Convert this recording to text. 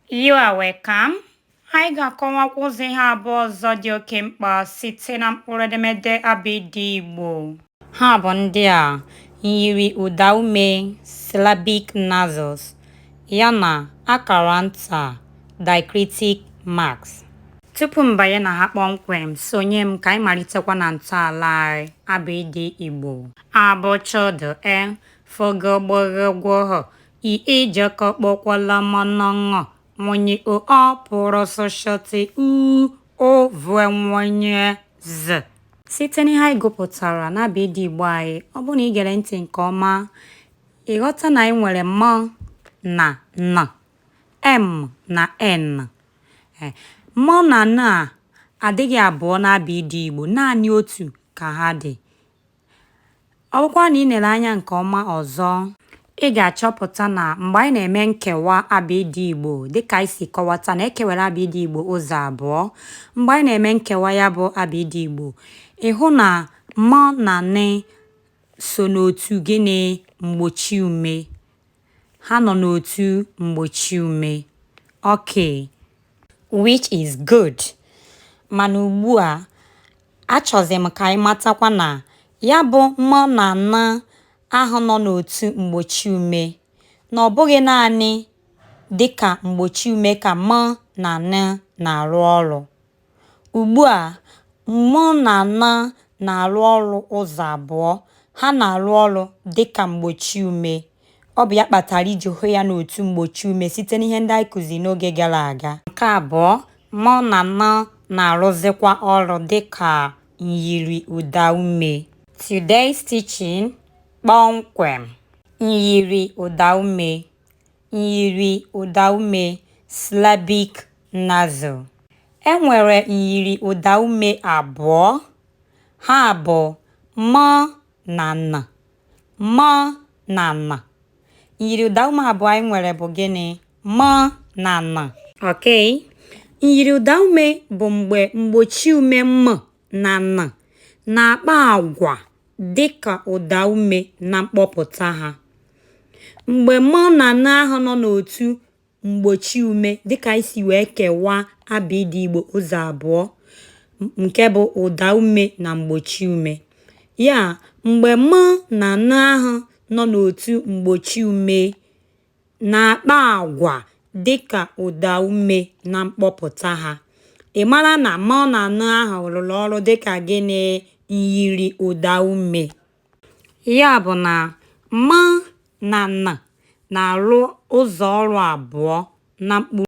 You are welcome. Anyị ga-akọwakwa ụzọ ihe abụọ ọzọ dị oke mkpa site na mkpụrụ edemede abịdị Igbo. Ha bụ ndị a: nyiri ụda ume syllabic nasals yana akara nta diacritic marks. Tupu m banye na ha kpọmkwem, sonye m ka anyị malitekwa na ntọala anyị abịdị Igbo. Abọchọdụ fogogborogwoho ijekọkpọkwala manọṅụ nwonye o pụrụ soshọtị o vwenwenye z. Site n'ihe anyị gụpụtara n'abịdị Igbo anyị, ọ bụrụ na ị gere ntị nke ọma, ịghọta na anyị nwere m na n, m na n. M na n a adịghị abụọ n'abịdị Igbo, naanị otu ka ha dị. Ọ bụkwa na ị lere anya nke ọma ọzọ, ị ga-achọpụta na mgbe anyị na-eme nkewa abịdị Igbo, dịka anyị si kọwata na ekewara abịdị Igbo ụzọ abụọ, mgbe anyị na-eme nkewa ya bụ abịdị Igbo, ị hụ na m na n so n'otu gịnị mgbochi ume. Ha nọ n'otu mgbochi ume. Okay, which is good. Mana ugbu a, achọzi m ka anyị matakwa na ya bụ m na n ahụ nọ n'otu mgbochi ume, na ọ bụghị naanị dịka mgbochi ume ka m na n na-arụ ọrụ. Ugbu a, m na n na-arụ ọrụ ụzọ abụọ. Ha na-arụ ọrụ dịka mgbochi ume. Ọ bụ ya kpatara iji hụ ya n'otu mgbochi ume site n'ihe ndị anyị kụziri n'oge gara aga. Nke abụọ, m na n na-arụzikwa ọrụ dịka nyiri ụda ume. Today's teaching, kpọmkwem, nyiri ụda ume. Nyiri ụda ume syllabic nasal. Enwere nyiri ụda ume abụọ. Ha bụ m na n. M na n. Nyiri ụda ume abụọ anyị nwere bụ gịnị? M na n. Okay? Nyiri ụda ume bụ mgbe mgbochi ume m na n na-akpa agwa dịka ụda ume na mkpọpụta ha. Mgbe m na n ahụ nọ n'otu mgbochi ume, dịka anyị si wee kewaa abịdị Igbo ụzọ abụọ, nke bụ ụda ume na mgbochi ume. Ya, mgbe m na n ahụ nọ n'otu mgbochi ume na-akpa agwa dịka ụda ume na mkpọpụta ha, ị mara na m na n ahụ rụrụ ọrụ dịka gịnị? Nyiri ụda ume. Ya bụ na m na n na-arụ ụzọ ọrụ abụọ na mkpụrụ